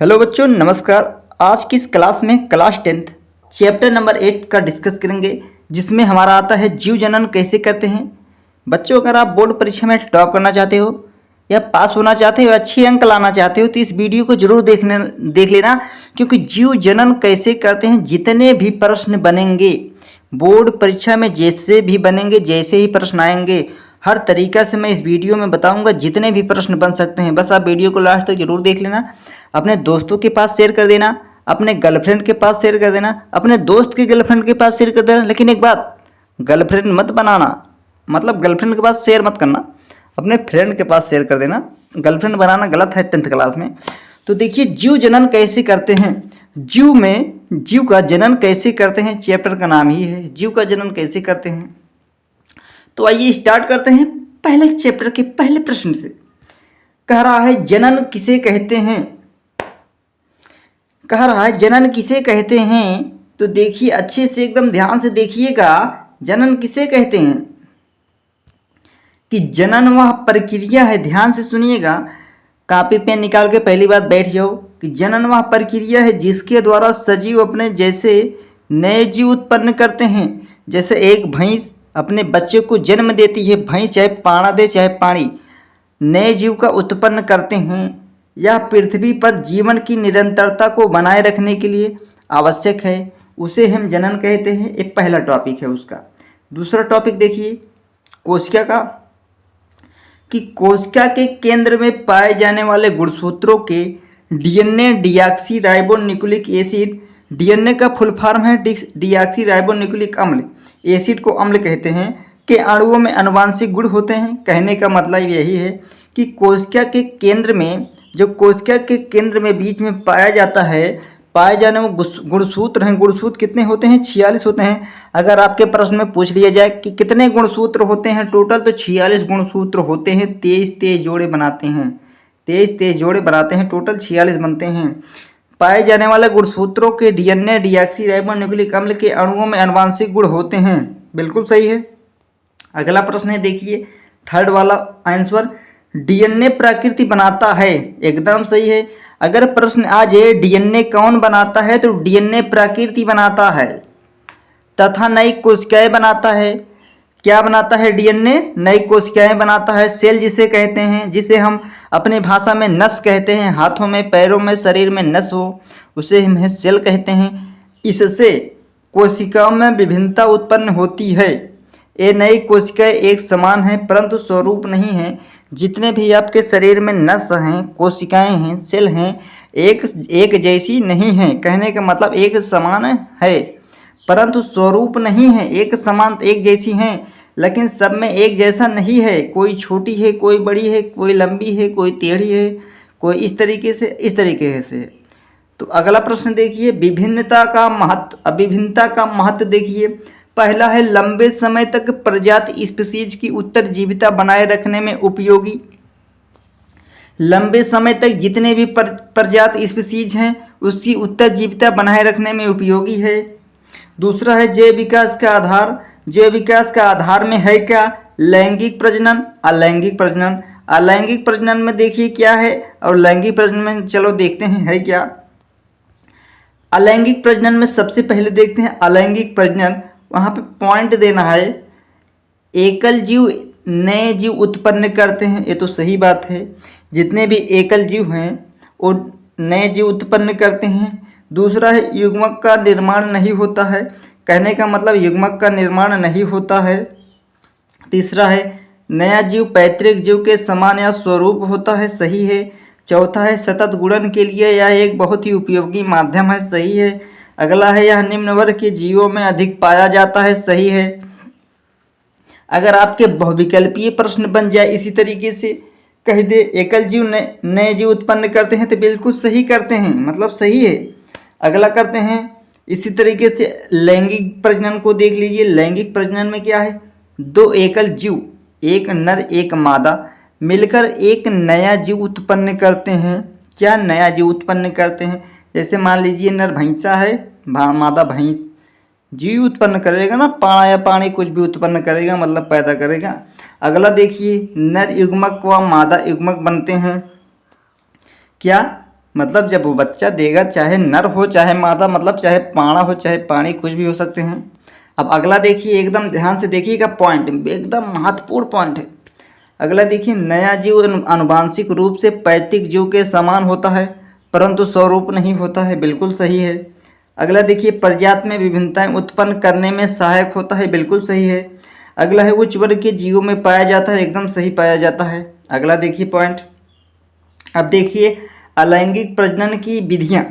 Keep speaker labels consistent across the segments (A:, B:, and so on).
A: Hello बच्चों, नमस्कार। आज की इस क्लास में क्लास 10th चैप्टर नंबर 8 का डिस्कस करेंगे, जिसमें हमारा आता है जीव जनन कैसे करते हैं। बच्चों, अगर आप बोर्ड परीक्षा में टॉप करना चाहते हो या पास होना चाहते हो, अच्छे अंक लाना चाहते हो, तो इस वीडियो को जरूर देख लेना, क्योंकि जीव जनन कैसे करते हैं जितने भी प्रश्न बनेंगे बोर्ड परीक्षा में, जैसे भी बनेंगे, जैसे ही प्रश्न आएंगे, हर तरीका से मैं इस वीडियो में बताऊंगा जितने भी प्रश्न बन सकते हैं। बस आप वीडियो को लास्ट तक जरूर देख लेना, अपने दोस्तों के पास शेयर कर देना, अपने गर्लफ्रेंड के पास शेयर कर देना, अपने दोस्त की गर्लफ्रेंड के पास शेयर कर देना। लेकिन एक बात, गर्लफ्रेंड मत बनाना, मतलब गर्लफ्रेंड के पास शेयर मत करना, अपने फ्रेंड के पास शेयर कर देना। गर्लफ्रेंड बनाना गलत है 10th क्लास में। तो देखिए, जीव जनन कैसे करते हैं। जीव का जनन कैसे करते हैं, चैप्टर का नाम ही है जीव का जनन कैसे करते हैं। तो आइए स्टार्ट करते हैं पहले चैप्टर के पहले प्रश्न से। कह रहा है जनन किसे कहते हैं। कह रहा है जनन किसे कहते हैं। तो देखिए, अच्छे से एकदम ध्यान से देखिएगा, जनन किसे कहते हैं। कि जनन वह प्रक्रिया है, ध्यान से सुनिएगा, कॉपी पेन निकाल के पहली बात बैठ जाओ। कि जनन वह प्रक्रिया है जिसके द्वारा सजीव अपने जैसे नए जीव उत्पन्न करते हैं। जैसे एक भैंस अपने बच्चे को जन्म देती है, भैंस चाहे पाणा दे चाहे पाणी, नए जीव का उत्पन्न करते हैं। यह पृथ्वी पर जीवन की निरंतरता को बनाए रखने के लिए आवश्यक है, उसे हम जनन कहते हैं। एक पहला टॉपिक है उसका। दूसरा टॉपिक देखिए कोशिका का। कि कोशिका के केंद्र में पाए जाने वाले गुणसूत्रों के DNA deoxy ribo nucleic acid, DNA का फुल फॉर्म है डीऑक्सी राइबो न्यूक्लिक अम्ल, एसिड को अम्ल कहते हैं, के अणुओं में आनुवांशिक गुण होते हैं। कहने का मतलब यही है कि कोशिका के केंद्र में, जो कोशिका के केंद्र में बीच में पाया जाता है, पाए जाने में गुणसूत्र हैं। गुणसूत्र कितने होते हैं? 46 होते हैं। अगर आपके प्रश्न में पूछ लिया जाए कि कितने गुणसूत्र होते हैं टोटल, तो 46 गुणसूत्र होते हैं। 23 जोड़े बनाते हैं, 23 जोड़े बनाते हैं, टोटल 46 बनते हैं। पाए जाने वाले गुणसूत्रों के डीएनए डीऑक्सी राइबो न्यूक्लिक अम्ल के अणुओं में आनुवांशिक गुण होते हैं। बिल्कुल सही है। अगला प्रश्न है, देखिए थर्ड वाला आंसर, डीएनए प्रकृति बनाता है। एकदम सही है। अगर प्रश्न आ जाए डीएनए कौन बनाता है, तो डीएनए प्रकृति बनाता है तथा नई कोशिकाएं बनाता है। क्या बनाता है? डीएनए नई कोशिकाएं बनाता है। सेल जिसे कहते हैं, जिसे हम अपनी भाषा में नस कहते हैं, हाथों में, पैरों में, शरीर में नस हो, उसे हम सेल कहते हैं। इससे कोशिकाओं में विभिन्नता उत्पन्न होती है। ये नई कोशिकाएं एक समान हैं परंतु स्वरूप नहीं हैं। जितने भी आपके शरीर में नस हैं, कोशिकाएं हैं, सेल हैं, एक जैसी नहीं हैं। कहने का मतलब एक समान है परंतु स्वरूप नहीं है। एक समान, एक जैसी हैं, लेकिन सब में एक जैसा नहीं है। कोई छोटी है, कोई बड़ी है, कोई लंबी है, कोई टेढ़ी है, कोई इस तरीके से, इस तरीके से। तो अगला प्रश्न देखिए, विभिन्नता का महत्व। अभिभिन्नता का महत्व देखिए। पहला है लंबे समय तक प्रजाति स्पीशीज की उत्तरजीविता बनाए रखने में उपयोगी। लंबे समय तक जितने भी प्रजाति स्पीशीज हैं उसकी उत्तरजीविता बनाए रखने में उपयोगी है। दूसरा है जैव विकास का आधार। जैव विकास का आधार में है क्या? लैंगिक प्रजनन, अलैंगिक प्रजनन। अलैंगिक प्रजनन में देखिए क्या है, और लैंगिक प्रजनन में चलो देखते हैं है क्या। अलैंगिक प्रजनन में सबसे पहले देखते हैं अलैंगिक प्रजनन। वहाँ पे पॉइंट देना है, एकल जीव नए जीव उत्पन्न करते हैं। ये तो सही बात है, जितने भी एकल जीव हैं वो नए जीव उत्पन्न करते हैं। दूसरा है युग्मक का निर्माण नहीं होता है। कहने का मतलब युग्मक का निर्माण नहीं होता है। तीसरा है नया जीव पैतृक जीव के समान या स्वरूप होता है। सही है। चौथा है सतत गुणन के लिए यह एक बहुत ही उपयोगी माध्यम है। सही है। अगला है यह निम्न वर्ग के जीवों में अधिक पाया जाता है। सही है। अगर आपके बहुविकल्पीय प्रश्न बन जाए इसी तरीके से, कह दे एकल जीव नए जीव उत्पन्न करते हैं, तो बिल्कुल सही करते हैं, मतलब सही है। अगला करते हैं इसी तरीके से लैंगिक प्रजनन को देख लीजिए। लैंगिक प्रजनन में क्या है? दो एकल जीव, एक नर एक मादा, मिलकर एक नया जीव उत्पन्न करते हैं। क्या नया जीव उत्पन्न करते हैं? जैसे मान लीजिए नर भैंसा है, मादा भैंस, जीव उत्पन्न करेगा ना, पाणा या पाणी कुछ भी उत्पन्न करेगा, मतलब पैदा करेगा। अगला देखिए नर युग्मक व मादा युग्मक बनते हैं। क्या? मतलब जब वो बच्चा देगा, चाहे नर हो चाहे मादा, मतलब चाहे पाणा हो चाहे पाणी, कुछ भी हो सकते हैं। अब अगला देखिए, एकदम ध्यान से देखिएगा, पॉइंट एकदम महत्वपूर्ण पॉइंट है। अगला देखिए, नया जीव आनुवांशिक रूप से पैतृक जीव के समान होता है परंतु स्वरूप नहीं होता है, बिल्कुल सही है। अगला देखिए, प्रजाति में विभिन्नताएं उत्पन्न करने में सहायक होता है, बिल्कुल सही है। अगला है, उच्च वर्ग के जीवों में पाया जाता है, एकदम सही पाया जाता है। अगला देखिए पॉइंट। अब देखिए अलैंगिक प्रजनन की विधियां।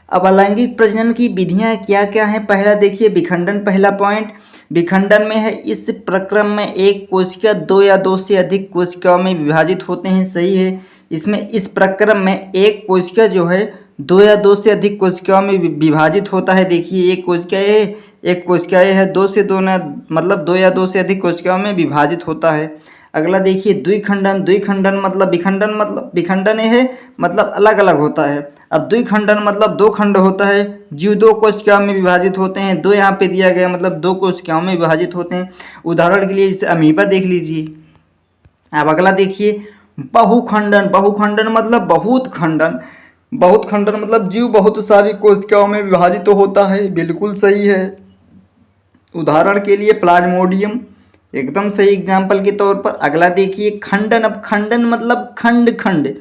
A: अब अलैंगिक प्रजनन की विधियां क्या क्या हैं? पहला देखिए विखंडन, पहला पॉइंट विखंडन में है, इस प्रक्रम में एक कोशिका दो या दो से अधिक कोशिकाओं में विभाजित होते हैं, सही है। इसमें इस प्रक्रम में एक कोशिका जो है दो या दो से अधिक कोशिकाओं में विभाजित होता है। देखिए एक कोशिका ए, एक कोशिका ए है, दो से दो न मतलब दो या दो से अधिक कोशिकाओं में विभाजित होता है। अगला देखिए द्विखंडन, द्विखंडन मतलब विखंडन है मतलब अलग अलग होता है। अब द्विखंडन मतलब दो खंड होता है, जीव दो कोशिकाओं में विभाजित होते हैं, दो यहाँ पे दिया गया मतलब दो कोशिकाओं में विभाजित होते हैं। उदाहरण के लिए जैसे अमीबा देख लीजिए। अब अगला देखिए बहुखंडन, बहुखंडन मतलब बहुत खंडन, बहुत खंडन मतलब जीव बहुत सारी कोशिकाओं में विभाजित होता है, बिल्कुल सही है। उदाहरण के लिए प्लाज्मोडियम, एकदम सही एग्जाम्पल के तौर पर। अगला देखिए खंडन। अब खंडन मतलब खंड खंड,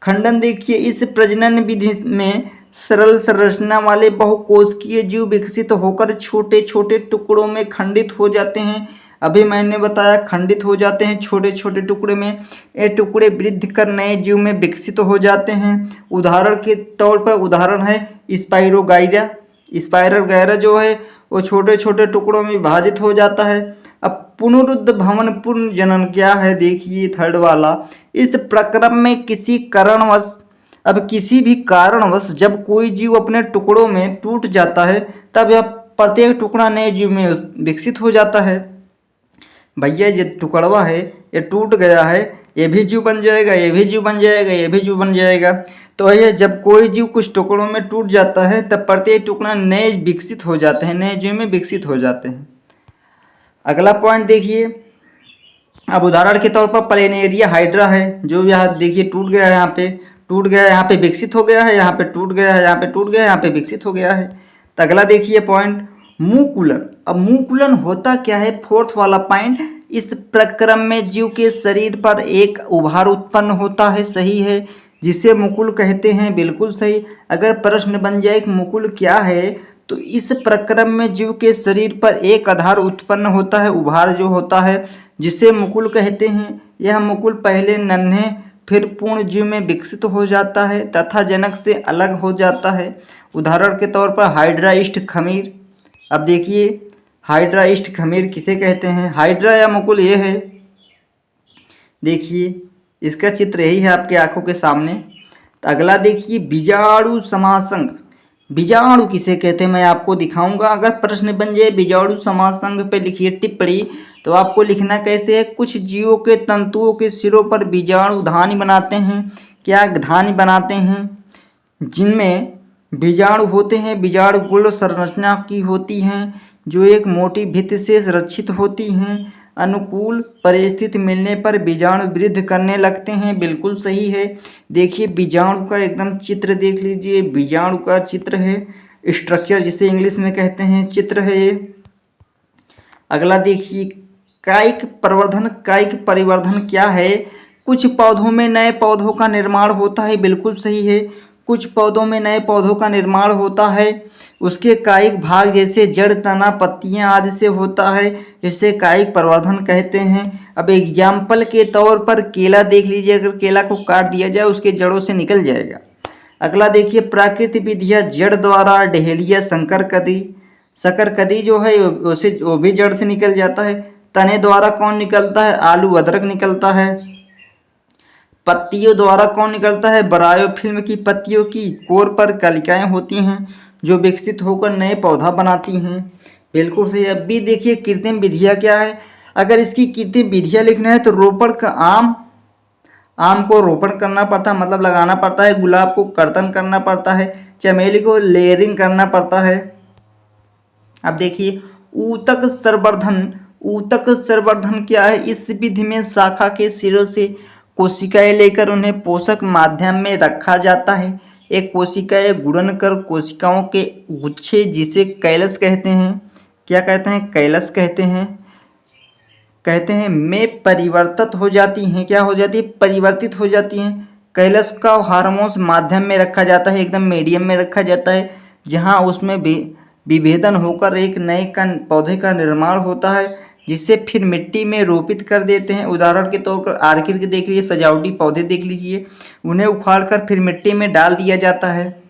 A: खंडन देखिए इस प्रजनन विधि में सरल संरचना वाले बहुकोशिकीय जीव विकसित होकर छोटे छोटे टुकड़ों में खंडित हो जाते हैं। अभी मैंने बताया खंडित हो जाते हैं छोटे छोटे टुकड़े में, ये टुकड़े वृद्धि कर नए जीव में विकसित हो जाते हैं। उदाहरण के तौर पर उदाहरण है स्पाइरोगाइरा, स्पाइरोगाइरा जो है वो छोटे छोटे टुकड़ों में विभाजित हो जाता है। अब पुनरुद्ध भवन पूर्ण जनन क्या है? देखिए थर्ड वाला, इस प्रक्रम में किसी कारणवश, अब किसी भी कारणवश जब कोई जीव अपने टुकड़ों में टूट जाता है तब यह प्रत्येक टुकड़ा नए जीव में विकसित हो जाता है। भैया ये टुकड़वा है, ये टूट गया है, ये भी जीव बन जाएगा, ये भी जीव बन जाएगा, ये भी जीव बन जाएगा। तो ये जब कोई जीव कुछ टुकड़ों में टूट जाता है तब प्रत्येक टुकड़ा नए विकसित हो जाते हैं, नए जीव में विकसित हो जाते हैं। अगला पॉइंट देखिए, अब उदाहरण के तौर पर प्लेनेरिया हाइड्रा है, जो यहाँ देखिए टूट गया है, यहाँ पे टूट गया है, यहाँ पे विकसित हो गया है, यहाँ पे टूट गया है, यहाँ पे टूट गया है, यहाँ पे विकसित हो गया है। तो अगला देखिए पॉइंट मुकुलन। अब मुकुलन होता क्या है? फोर्थ वाला पॉइंट, इस प्रक्रम में जीव के शरीर पर एक उभार उत्पन्न होता है, सही है, जिसे मुकुल कहते हैं, बिल्कुल सही। अगर प्रश्न बन जाए कि मुकुल क्या है, तो इस प्रक्रम में जीव के शरीर पर एक आधार उत्पन्न होता है, उभार जो होता है, जिसे मुकुल कहते हैं। यह मुकुल पहले नन्हे फिर पूर्ण जीव में विकसित हो जाता है तथा जनक से अलग हो जाता है। उदाहरण के तौर पर हाइड्राइस्ट खमीर। अब देखिए हाइड्राइस्ट खमीर किसे कहते हैं? हाइड्रा या मुकुल ये है, देखिए इसका चित्र यही है आपके आंखों के सामने। तो अगला देखिए बीजाणु समासंग। बीजाणु किसे कहते हैं मैं आपको दिखाऊंगा। अगर प्रश्न बन जाए बीजाणु समासंग पे लिखिए टिप्पणी, तो आपको लिखना कैसे है? कुछ जीवों के तंतुओं के सिरों पर बीजाणु धानी बनाते हैं। क्या धानी बनाते हैं? जिनमें बीजाणु होते हैं, बीजाणु गुण संरचना की होती हैं जो एक मोटी भित्ति से रक्षित होती हैं। अनुकूल परिस्थिति मिलने पर बीजाणु वृद्धि करने लगते हैं, बिल्कुल सही है। देखिए बीजाणु का एकदम चित्र देख लीजिए, बीजाणु का चित्र है, स्ट्रक्चर जिसे इंग्लिश में कहते हैं, चित्र है ये। अगला देखिए कायिक प्रवर्धन, कायिक परिवर्धन क्या है? कुछ पौधों में नए पौधों का निर्माण होता है, बिल्कुल सही है। कुछ पौधों में नए पौधों का निर्माण होता है, उसके कायिक भाग जैसे जड़, तना, पत्तियां आदि से होता है, जिसे कायिक प्रवर्धन कहते हैं। अब एग्जाम्पल के तौर पर केला देख लीजिए, अगर केला को काट दिया जाए उसके जड़ों से निकल जाएगा। अगला देखिए प्राकृतिक विधियाँ, जड़ द्वारा डहेलिया, शकरकंदी, शकरकंदी जो है उसे वो भी जड़ से निकल जाता है। तने द्वारा कौन निकलता है? आलू अदरक निकलता है। पत्तियों द्वारा कौन निकलता है? बरायोफिल्म की पत्तियों की कोर पर कलिकाएं होती हैं जो विकसित होकर नए पौधा बनाती हैं, बिल्कुल सही। अब भी देखिए कृत्रिम विधियाँ क्या है? अगर इसकी कृत्रिम विधियाँ लिखना है तो रोपण का आम को रोपण करना पड़ता है, मतलब लगाना पड़ता है। गुलाब को कर्तन करना पड़ता है। चमेली को लेयरिंग करना पड़ता है। अब देखिए ऊतक संवर्धन, ऊतक संवर्धन क्या है? इस विधि में शाखा के सिरों से कोशिकाएं लेकर उन्हें पोषक माध्यम में रखा जाता है। एक कोशिकाएं गुणन कर कोशिकाओं के गुच्छे जिसे कैलस कहते हैं। क्या कहते हैं? कैलस कहते हैं में परिवर्तित हो जाती हैं। क्या हो जाती है? परिवर्तित हो जाती हैं। कैलस का हार्मोन्स माध्यम में रखा जाता है, एकदम मीडियम में रखा जाता है, जहाँ उसमें विभेदन होकर एक नए पौधे का निर्माण होता है, जिसे फिर मिट्टी में रोपित कर देते हैं। उदाहरण के तौर पर आर्किड के देख लीजिए, सजावटी पौधे देख लीजिए, उन्हें उखाड़कर फिर मिट्टी में डाल दिया जाता है।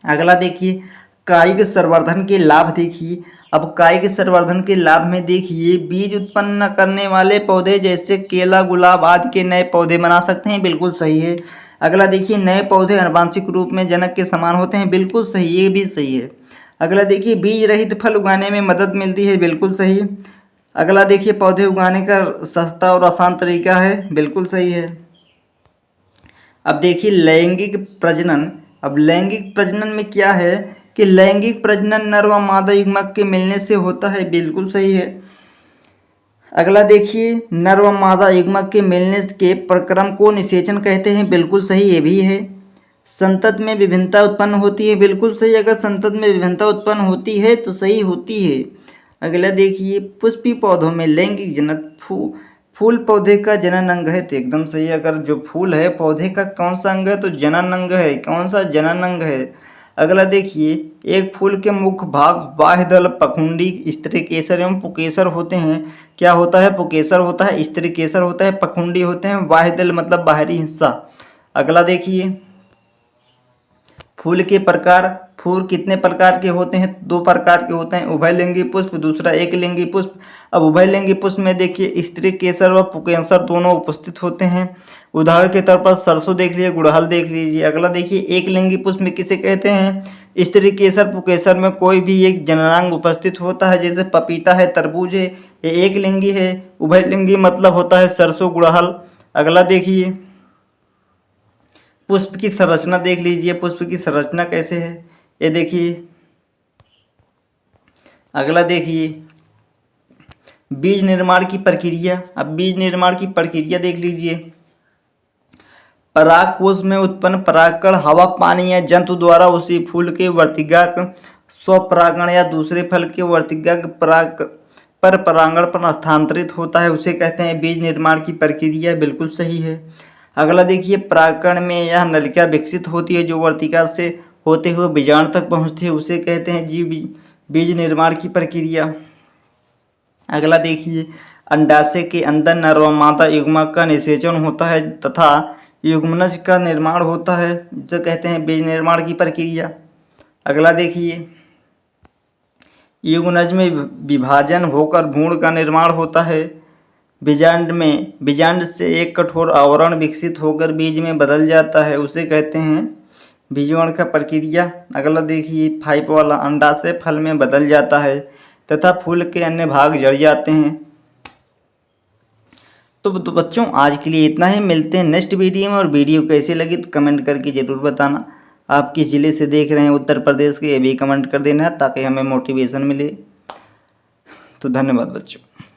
A: अगला देखिए कायिक संवर्धन के लाभ देखिए। अब कायिक संवर्धन के लाभ में देखिए, बीज उत्पन्न करने वाले पौधे जैसे केला, गुलाब आदि के नए पौधे बना सकते हैं। बिल्कुल सही है। अगला देखिए नए पौधे आनुवंशिक रूप में जनक के समान होते हैं। बिल्कुल सही, ये भी सही है। अगला देखिए बीज रहित फल उगाने में मदद मिलती है। बिल्कुल सही। अगला देखिए पौधे उगाने का सस्ता और आसान तरीका है। बिल्कुल सही है। अब देखिए लैंगिक प्रजनन। अब लैंगिक प्रजनन में क्या है कि लैंगिक प्रजनन नर व मादा युग्मक के मिलने से होता है। बिल्कुल सही है। अगला देखिए नर व मादा युग्मक के मिलने के प्रक्रम को निषेचन कहते हैं। बिल्कुल सही, ये भी है। संतति में विभिन्नता उत्पन्न होती है। बिल्कुल सही। अगर संतति में विभिन्नता उत्पन्न होती है तो सही होती है। अगला देखिए पुष्पी पौधों में लैंगिक जनन फूल पौधे का जनन अंग है। तो एकदम सही। अगर जो फूल है पौधे का कौन सा अंग है? तो जनन अंग है। कौन सा? जनन अंग है। अगला देखिए एक फूल के मुख्य भाग बाह्य दल, पखुंडी, स्त्रीकेसर एवं पुकेसर होते हैं। क्या होता है? पुकेसर होता है, स्त्रीकेसर होता है, पखुंडी होते हैं, बाह्य दल मतलब बाहरी हिस्सा। अगला देखिए फूल के प्रकार। फूल कितने प्रकार के होते हैं? 2 प्रकार के होते हैं, उभयलिंगी पुष्प, दूसरा एकलिंगी पुष्प। अब उभयलिंगी पुष्प में देखिए स्त्री केसर व पुकेसर दोनों उपस्थित होते हैं। उदाहरण के तौर पर सरसों देख लीजिए, गुड़हल देख लीजिए। अगला देखिए एकलिंगी पुष्प में किसे कहते हैं? स्त्री केसर पुकेसर में कोई भी एक जननांग उपस्थित होता है, जैसे पपीता है, तरबूज है, ये एकलिंगी है। उभयलिंगी मतलब होता है सरसों, गुड़हल। अगला देखिए पुष्प की संरचना देख लीजिए, पुष्प की संरचना कैसे है, ये देखिए। अगला देखिए बीज निर्माण की प्रक्रिया। अब बीज निर्माण की प्रक्रिया देख लीजिए। परागकोश में उत्पन्न परागकण हवा, पानी या जंतु द्वारा उसी फूल के वर्तिकाक स्वपरागण या दूसरे फल के वर्तिकाक पर परागण पर स्थानांतरित होता है, उसे कहते हैं बीज निर्माण की प्रक्रिया। बिल्कुल सही है। अगला देखिए परागकण में यह नलिका विकसित होती है जो वर्तिका से होते हुए बीजाणु तक पहुंचती है, उसे कहते हैं जीव बीज निर्माण की प्रक्रिया। अगला देखिए अंडाशय के अंदर नर व मादा युग्मक का निषेचन होता है तथा युग्मनज का निर्माण होता है, जिसे कहते हैं बीज निर्माण की प्रक्रिया। अगला देखिए युग्मनज में विभाजन होकर भ्रूण का निर्माण होता है। बीजांड से एक कठोर आवरण विकसित होकर बीज में बदल जाता है, उसे कहते हैं बीजाणु का प्रक्रिया। अगला देखिए 5 वाला अंडाशय फल में बदल जाता है तथा फूल के अन्य भाग जड़ जाते हैं। तो बच्चों आज के लिए इतना ही। मिलते हैं नेक्स्ट वीडियो में। और वीडियो कैसी लगी तो कमेंट करके ज़रूर बताना। आप किस ज़िले से देख रहे हैं उत्तर प्रदेश के, ये भी कमेंट कर देना ताकि हमें मोटिवेशन मिले। तो धन्यवाद बच्चों।